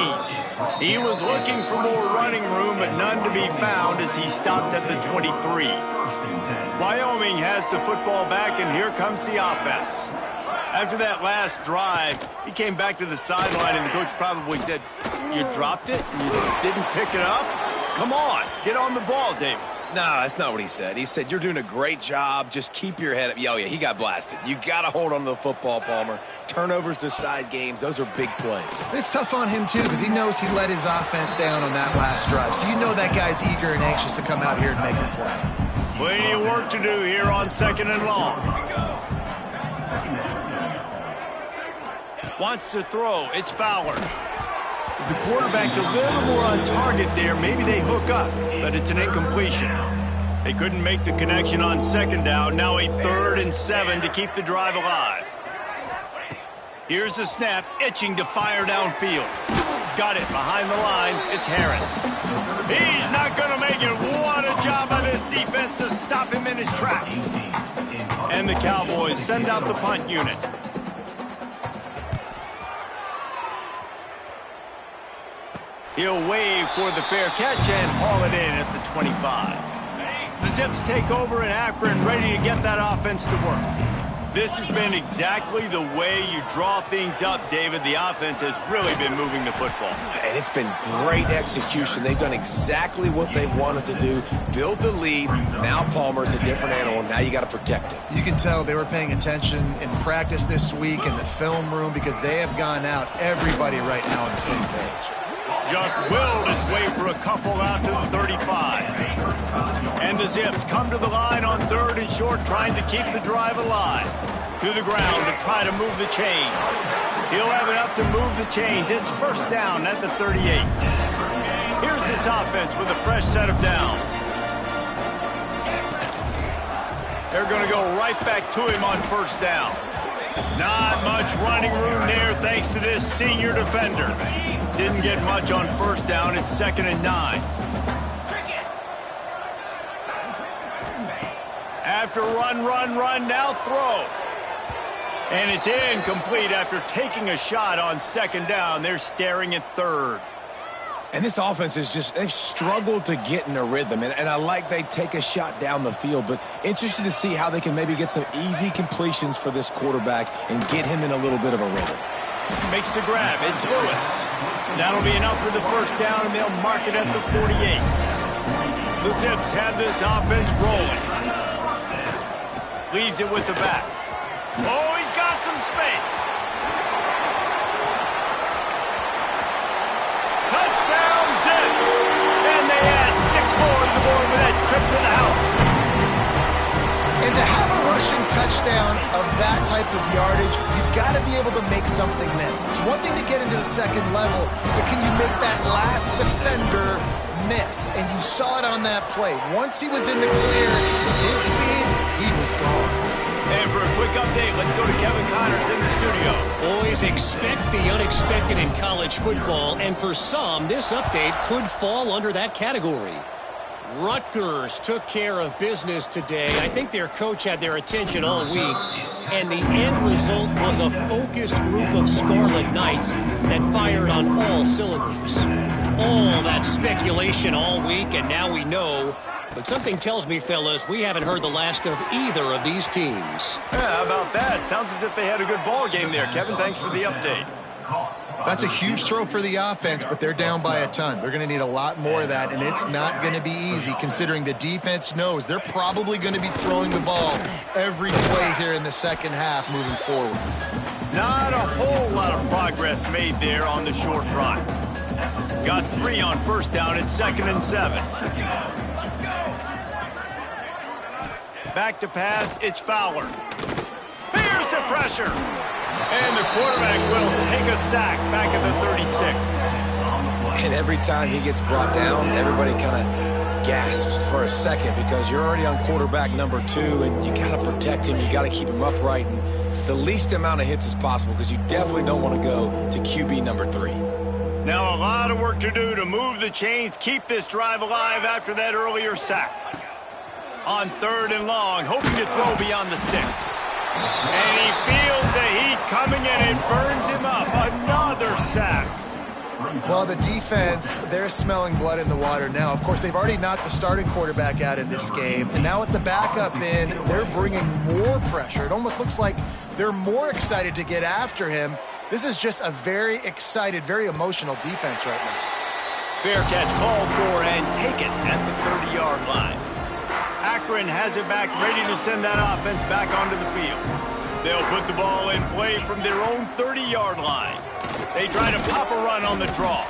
He was looking for more running room, but none to be found as he stopped at the 23. Wyoming has the football back, and here comes the offense. After that last drive, he came back to the sideline, and the coach probably said, you dropped it? You didn't pick it up? Come on, get on the ball, David. No, that's not what he said. He said, you're doing a great job. Just keep your head up. Oh, yeah, he got blasted. You got to hold on to the football, Palmer. Turnovers decide games. Those are big plays. It's tough on him, too, because he knows he let his offense down on that last drive. So you know that guy's eager and anxious to come out here and make a play. Plenty of work to do here on 2nd and long. Wants to throw. It's Fowler. If the quarterback's a little more on target there, maybe they hook up, but it's an incompletion. They couldn't make the connection on 2nd down. Now a 3rd and 7 to keep the drive alive. Here's the snap, itching to fire downfield. Got it behind the line. It's Harris. He's not going to make it. What a job by this defense to stop him in his tracks. And the Cowboys send out the punt unit. He'll wave for the fair catch and haul it in at the 25. The Zips take over, and Akron ready to get that offense to work. This has been exactly the way you draw things up, David. The offense has really been moving the football. And it's been great execution. They've done exactly what they've wanted to do. Build the lead. Now Palmer's a different animal. Now you got to protect him. You can tell they were paying attention in practice this week in the film room because they have gone out, everybody right now on the same page. Just willed his way for a couple out to the 35. And the Zips come to the line on 3rd and short, trying to keep the drive alive. To the ground to try to move the chains. He'll have enough to move the chains. It's first down at the 38. Here's this offense with a fresh set of downs. They're going to go right back to him on first down. Not much running room there thanks to this senior defender. Didn't get much on first down. It's 2nd and 9. After run, now throw. And it's incomplete after taking a shot on 2nd down. They're staring at 3rd. And this offense is just, they've struggled to get in a rhythm. And I like they take a shot down the field, but interested to see how they can maybe get some easy completions for this quarterback and get him in a little bit of a rhythm. Makes the grab. It's Lewis. That'll be enough for the first down, and they'll mark it at the 48. The Zips have this offense rolling. Leaves it with the back. Oh, he's got some space. Touchdown, Zips. And they add 6 more to the board with that trip to the house. And to have a rushing touchdown of that type of yardage, you've got to be able to make something miss. It's one thing to get into the second level, but can you make that last defender miss? And you saw it on that play. Once he was in the clear, with his speed, he was gone. And for a quick update, let's go to Kevin Connors in the studio. Boys, expect the unexpected in college football, and for some, this update could fall under that category. Rutgers took care of business today. I think their coach had their attention all week, and the end result was a focused group of Scarlet Knights that fired on all cylinders. All that speculation all week, and now we know. But something tells me, fellas, we haven't heard the last of either of these teams. Yeah, how about that? Sounds as if they had a good ball game there. Kevin, thanks for the update. That's a huge throw for the offense, but they're down by a ton. They're going to need a lot more of that, and it's not going to be easy considering the defense knows they're probably going to be throwing the ball every play here in the second half moving forward. Not a whole lot of progress made there on the short run. Got 3 on first down at 2nd and 7. Back to pass, it's Fowler. Here's the pressure. And the quarterback will take a sack back at the 36. And every time he gets brought down, everybody kind of gasps for a second because you're already on quarterback number 2, and you got to protect him. You got to keep him upright and the least amount of hits as possible because you definitely don't want to go to QB number 3. Now a lot of work to do to move the chains, keep this drive alive after that earlier sack. On 3rd and long, hoping to throw beyond the sticks. And he feels the heat coming, and it burns him up. Another sack. Well, the defense, they're smelling blood in the water now. Of course, they've already knocked the starting quarterback out of this game. And now with the backup in, they're bringing more pressure. It almost looks like they're more excited to get after him. This is just a very excited, very emotional defense right now. Fair catch called for and taken at the 30-yard line. Akron has it back, ready to send that offense back onto the field. They'll put the ball in play from their own 30-yard line. They try to pop a run on the draw.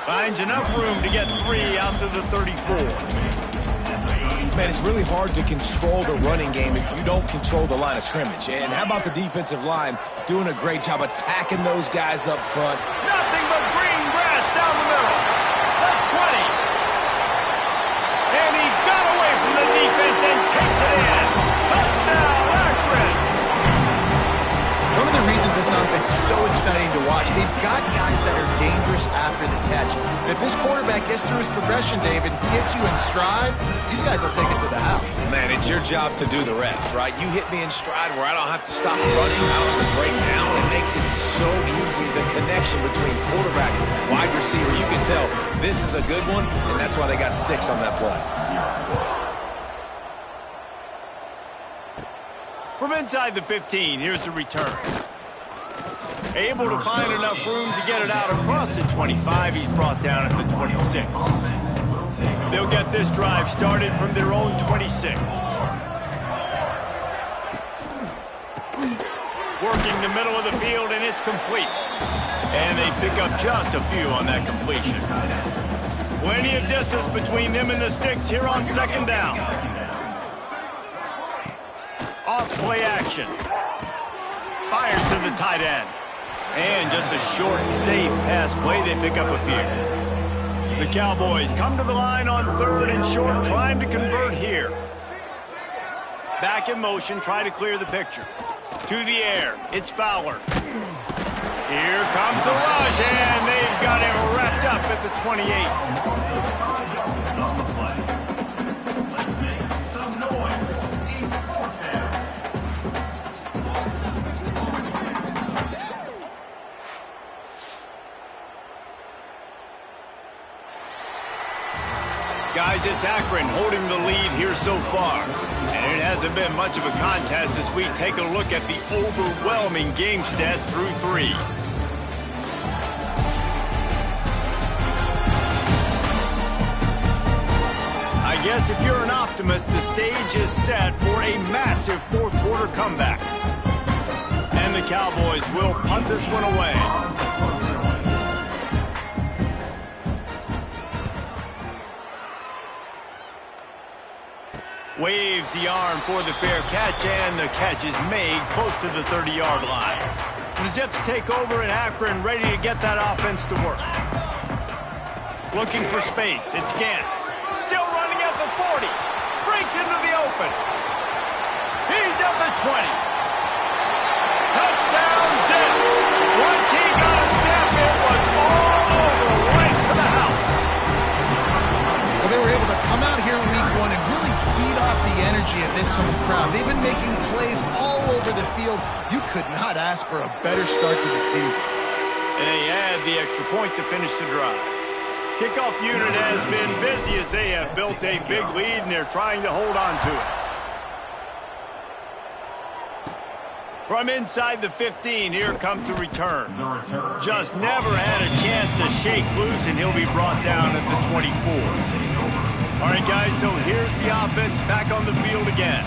Finds enough room to get 3 out to the 34. Man, it's really hard to control the running game if you don't control the line of scrimmage. And how about the defensive line doing a great job attacking those guys up front? Nothing but green grass down the middle. The 20. And he got away from the defense and takes it in. Touchdown, Akron. One of the reasons this offense is so exciting to watch, they've got guys that are dangerous after the catch. And if this quarterback gets through his progression, David, hits you in stride, these guys will take it to the house. Man, it's your job to do the rest, right? You hit me in stride where I don't have to stop running, I don't have to break down. It makes it so easy, the connection between quarterback, wide receiver. You can tell this is a good one, and that's why they got 6 on that play. From inside the 15, here's the return. Able to find enough room to get it out across the 25. He's brought down at the 26. They'll get this drive started from their own 26. Working the middle of the field, and it's complete. And they pick up just a few on that completion. Plenty of distance between them and the sticks here on second down. Off play action. Fires to the tight end. And just a short, safe pass play. They pick up a few. The Cowboys come to the line on 3rd and short, trying to convert here. Back in motion, try to clear the picture. To the air, it's Fowler. Here comes the rush, and they've got him wrapped up at the 28. Guys, it's Akron holding the lead here so far. And it hasn't been much of a contest as we take a look at the overwhelming game stats through 3. I guess if you're an optimist, the stage is set for a massive fourth quarter comeback. And the Cowboys will punt this one away. Waves the arm for the fair catch, and the catch is made close to the 30-yard line. The Zips take over, and Akron ready to get that offense to work. Looking for space. It's Gant. Still running at the 40. Breaks into the open. He's at the 20. Touchdown, Zips. Once he got a step, it was all over, right to the house. Well, they were able to come out here week 1 and really feed off the energy of this home crowd. They've been making plays all over the field. You could not ask for a better start to the season. And they add the extra point to finish the drive. Kickoff unit has been busy as they have built a big lead, and they're trying to hold on to it. From inside the 15, here comes the return. Just never had a chance to shake loose, and he'll be brought down at the 24. All right, guys, so here's the offense back on the field again.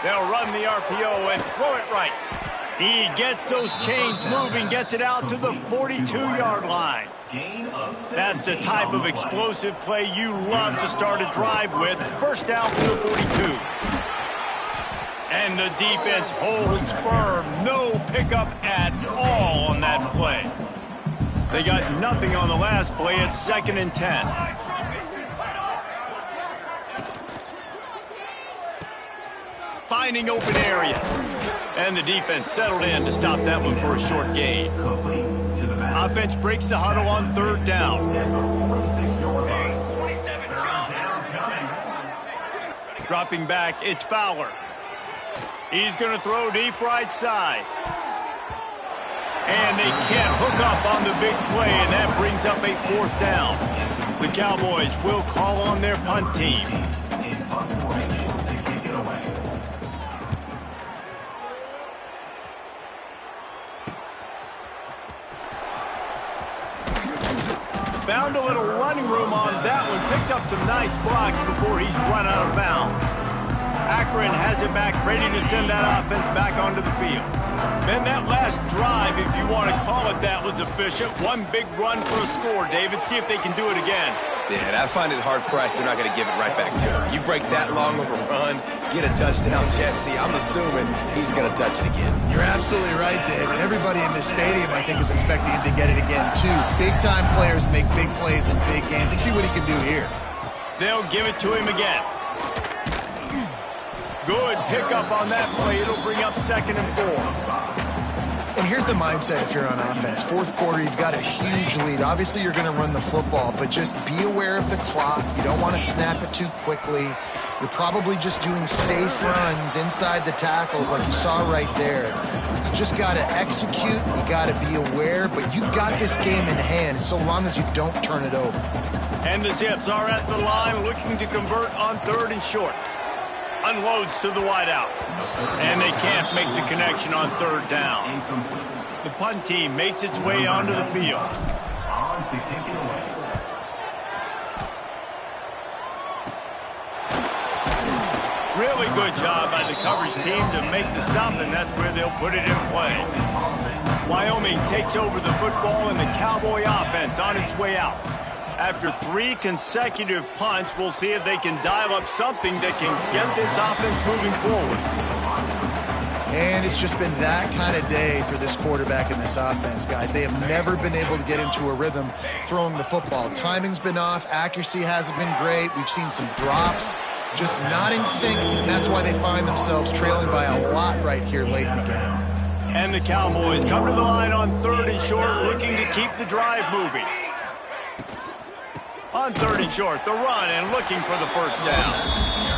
They'll run the RPO and throw it right. He gets those chains moving, gets it out to the 42-yard line. That's the type of explosive play you love to start a drive with. First down from the 42. And the defense holds firm. No pickup at all on that play. They got nothing on the last play. It's 2nd and 10. Finding open areas. And the defense settled in to stop that one for a short gain. Offense breaks the huddle on 3rd down. Dropping back, it's Fowler. He's going to throw deep right side. And they can't hook up on the big play, and that brings up a 4th down. The Cowboys will call on their punt team. Found a little running room on that one. Picked up some nice blocks before he's run out of bounds. Akron has it back, ready to send that offense back onto the field. Then that last drive, if you want to call it that, was efficient. One big run for a score, David. See if they can do it again. Yeah, and I find it hard-pressed they're not going to give it right back to him. You break that long of a run, get a touchdown, Jesse. I'm assuming he's going to touch it again. You're absolutely right, David. Everybody in this stadium, I think, is expecting him to get it again, too. Big-time players make big plays in big games. Let's see what he can do here. They'll give it to him again. Good pickup on that play. It'll bring up 2nd and 4. And here's the mindset if you're on offense. Fourth quarter, you've got a huge lead. Obviously, you're going to run the football, but just be aware of the clock. You don't want to snap it too quickly. You're probably just doing safe runs inside the tackles like you saw right there. You just got to execute. You got to be aware, but you've got this game in hand so long as you don't turn it over. And the Zips are at the line looking to convert on 3rd and short. Unloads to the wideout. And they can't make the connection on 3rd down. The punt team makes its way onto the field. On to kick it away. Really good job by the coverage team to make the stop, and that's where they'll put it in play. Wyoming takes over the football, and the Cowboy offense on its way out. After 3 consecutive punts, we'll see if they can dial up something that can get this offense moving forward. And it's just been that kind of day for this quarterback and this offense, guys. They have never been able to get into a rhythm throwing the football. Timing's been off. Accuracy hasn't been great. We've seen some drops. Just not in sync, and that's why they find themselves trailing by a lot right here late in the game. And the Cowboys come to the line on 3rd and short, looking to keep the drive moving. On 3rd and short, the run and looking for the first down.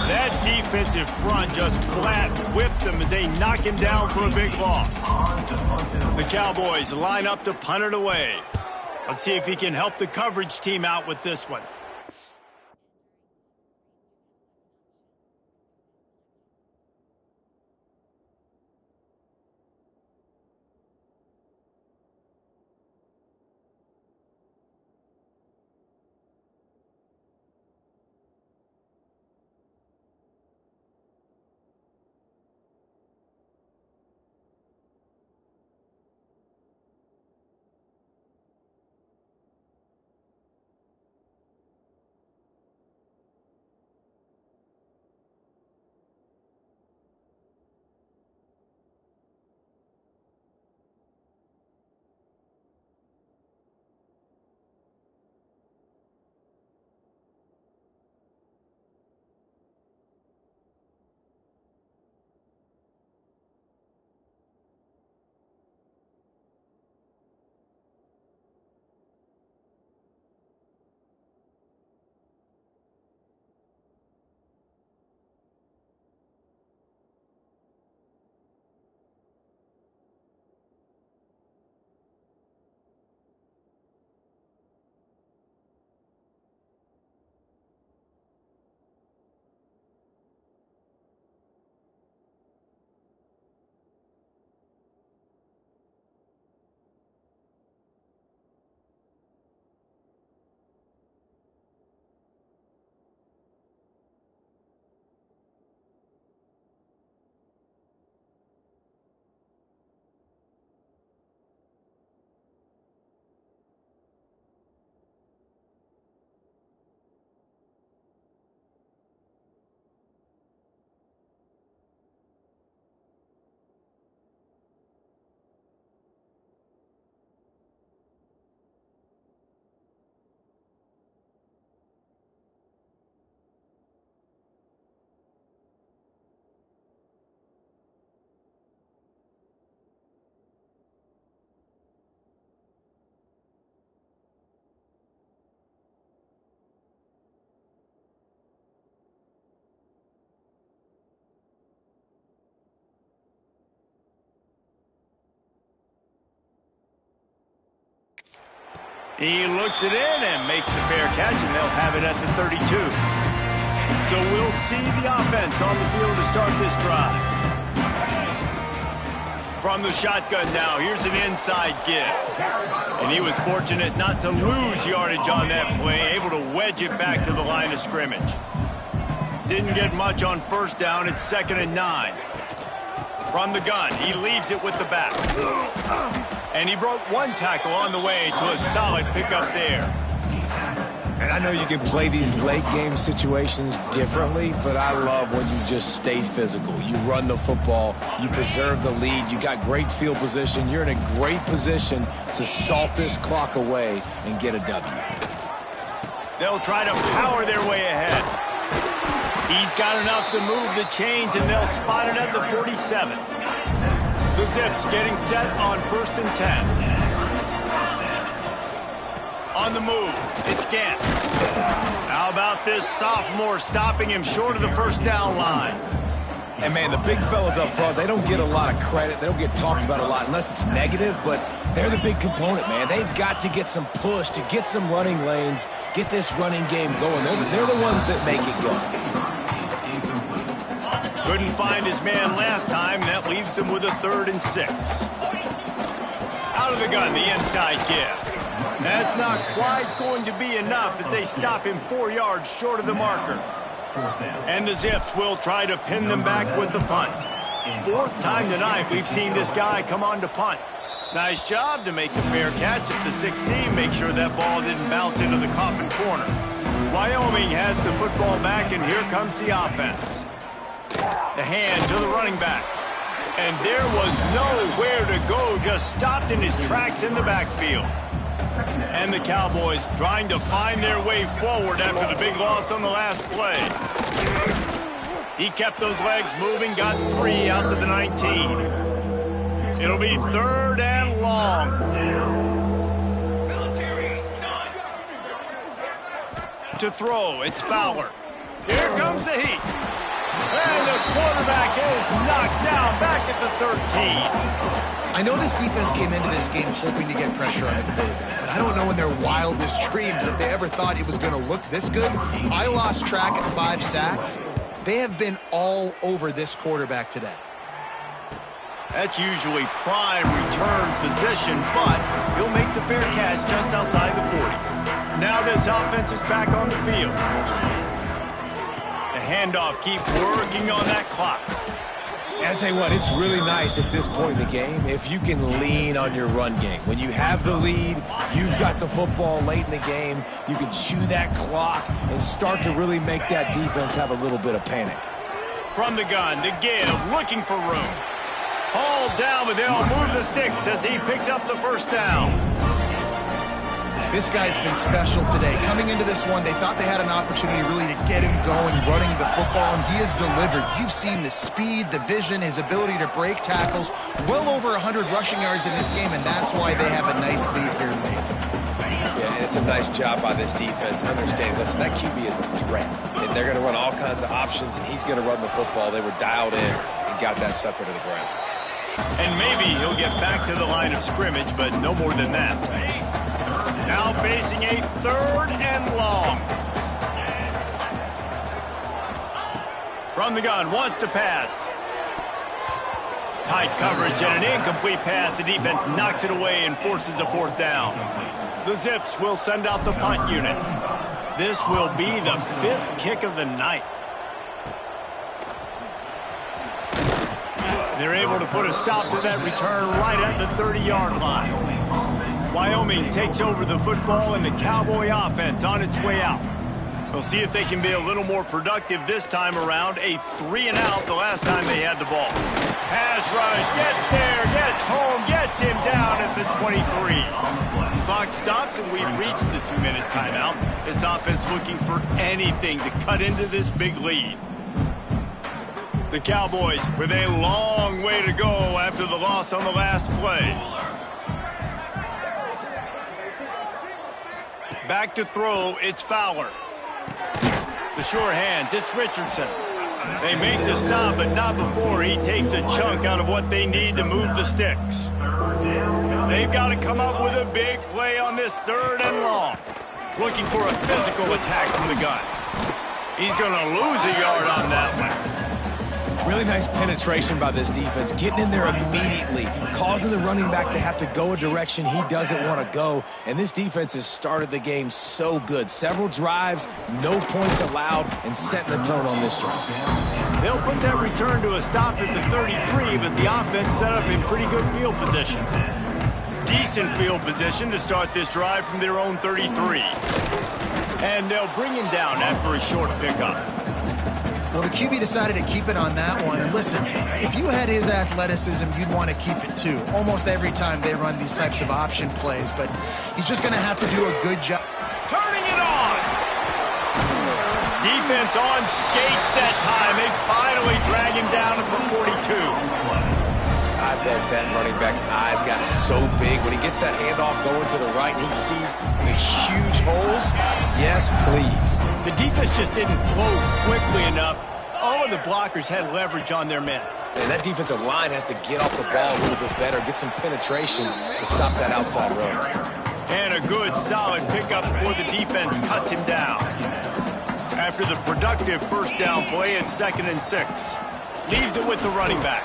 That defensive front just flat whipped them as they knock him down for a big loss. The Cowboys line up to punt it away. Let's see if he can help the coverage team out with this one. He looks it in and makes the fair catch, and they'll have it at the 32. So we'll see the offense on the field to start this drive. From the shotgun now, here's an inside give. And he was fortunate not to lose yardage on that play, able to wedge it back to the line of scrimmage. Didn't get much on first down. It's 2nd and 9. From the gun, he leaves it with the back. And he broke one tackle on the way to a solid pickup there. And I know you can play these late game situations differently, but I love when you just stay physical. You run the football, you preserve the lead, you got great field position. You're in a great position to salt this clock away and get a W. They'll try to power their way ahead. He's got enough to move the chains, and they'll spot it at the 47. The Zips getting set on 1st and 10. On the move, it's Gant. How about this sophomore stopping him short of the first down line? And, man, the big fellas up front, they don't get a lot of credit. They don't get talked about a lot unless it's negative, but they're the big component, man. They've got to get some push, to get some running lanes, get this running game going. They're the ones that make it go. Couldn't find his man last time. That leaves him with a 3rd and 6. Out of the gun, the inside give. That's not quite going to be enough as they stop him 4 yards short of the marker. And the Zips will try to pin them back with the punt. 4th time tonight we've seen this guy come on to punt. Nice job to make the fair catch at the 16. Make sure that ball didn't bounce into the coffin corner. Wyoming has the football back, and here comes the offense. The hand to the running back. And there was nowhere to go, just stopped in his tracks in the backfield. And the Cowboys trying to find their way forward after the big loss on the last play. He kept those legs moving, got 3 out to the 19. It'll be 3rd and long. To throw, it's Fowler. Here comes the heat. And the quarterback is knocked down back at the 13. I know this defense came into this game hoping to get pressure on the quarterback, but I don't know in their wildest dreams if they ever thought it was going to look this good. I lost track at 5 sacks. They have been all over this quarterback today. That's usually prime return position, but he'll make the fair catch just outside the 40. Now this offense is back on the field. The handoff, keep working on that clock. And I tell you what, it's really nice at this point in the game if you can lean on your run game. When you have the lead, you've got the football late in the game, you can chew that clock and start to really make that defense have a little bit of panic. From the gun, to give, looking for room. Hauled down, but they'll move the sticks as he picks up the 1st down. This guy's been special today. Coming into this one, they thought they had an opportunity really to get him going, running the football, and he has delivered. You've seen the speed, the vision, his ability to break tackles. Well over 100 rushing yards in this game, and that's why they have a nice lead here late. Yeah, and it's a nice job by this defense. Understand, listen, that QB is a threat. And they're going to run all kinds of options, and he's going to run the football. They were dialed in and got that sucker to the ground. And maybe he'll get back to the line of scrimmage, but no more than that. Now facing a 3rd and long. From the gun, wants to pass. Tight coverage and an incomplete pass. The defense knocks it away and forces a 4th down. The Zips will send out the punt unit. This will be the 5th kick of the night. They're able to put a stop to that return right at the 30-yard line. Wyoming takes over the football and the Cowboy offense on its way out. We'll see if they can be a little more productive this time around. A 3-and-out the last time they had the ball. Pass rush, gets there, gets home, gets him down at the 23. Clock stops and we've reached the 2-minute timeout. This offense looking for anything to cut into this big lead. The Cowboys with a long way to go after the loss on the last play. Back to throw, it's Fowler. The sure hands, it's Richardson. They make the stop, but not before he takes a chunk out of what they need to move the sticks. They've got to come up with a big play on this 3rd and long. Looking for a physical attack from the gun. He's going to lose a yard on that one. Really nice penetration by this defense, getting in there immediately, causing the running back to have to go a direction he doesn't want to go. And this defense has started the game so good. Several drives, no points allowed, and setting the tone on this drive. They'll put that return to a stop at the 33, but the offense set up in pretty good field position. Decent field position to start this drive from their own 33. And they'll bring him down after a short pickup. Well, the QB decided to keep it on that one. And listen, if you had his athleticism, you'd want to keep it too. Almost every time they run these types of option plays, but he's just going to have to do a good job. Turning it on! Defense on skates that time. They finally drag him down at the 42. That running back's eyes got so big. When he gets that handoff going to the right and he sees the huge holes, yes, please. The defense just didn't flow quickly enough. All of the blockers had leverage on their men. And that defensive line has to get off the ball a little bit better, get some penetration to stop that outside run. And a good, solid pickup before the defense cuts him down. After the productive first down play, it's 2nd and 6. Leaves it with the running back.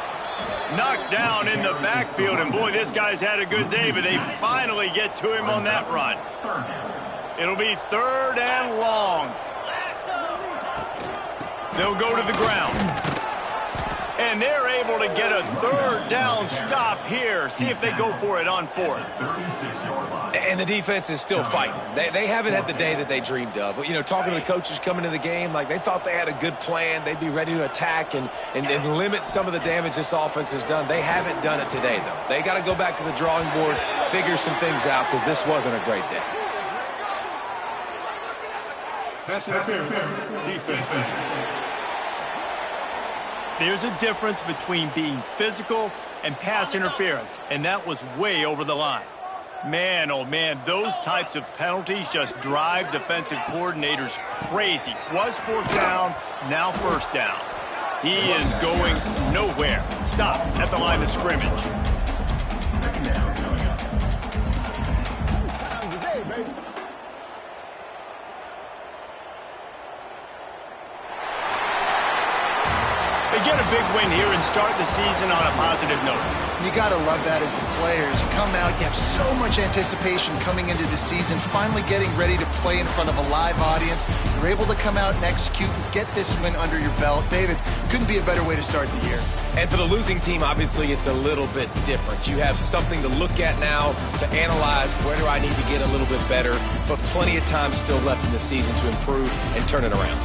Knocked down in the backfield, and boy, this guy's had a good day, but they finally get to him on that run. It'll be 3rd and long. They'll go to the ground. And they're able to get a 3rd down stop here. See if they go for it on 4th. And the defense is still fighting. They haven't had the day that they dreamed of. You know, talking to the coaches coming into the game, like they thought they had a good plan. They'd be ready to attack and limit some of the damage this offense has done. They haven't done it today, though. They got to go back to the drawing board, figure some things out, because this wasn't a great day. Pass interference. Defense. There's a difference between being physical and pass interference, and that was way over the line. Man, oh man, those types of penalties just drive defensive coordinators crazy. Was 4th down, now 1st down. He is going nowhere. Stop at the line of scrimmage. 2nd down coming up. They get a big win here and start the season on a positive note. You got to love that as the players. You come out, you have so much anticipation coming into the season, finally getting ready to play in front of a live audience. You're able to come out and execute and get this win under your belt. David, couldn't be a better way to start the year. And for the losing team, obviously, it's a little bit different. You have something to look at now to analyze where do I need to get a little bit better, but plenty of time still left in the season to improve and turn it around.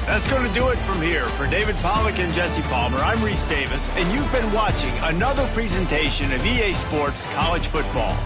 That's going to do it from here. For David Pollack and Jesse Palmer, I'm Reese Davis, and you've been watching another presentation of EA Sports College Football.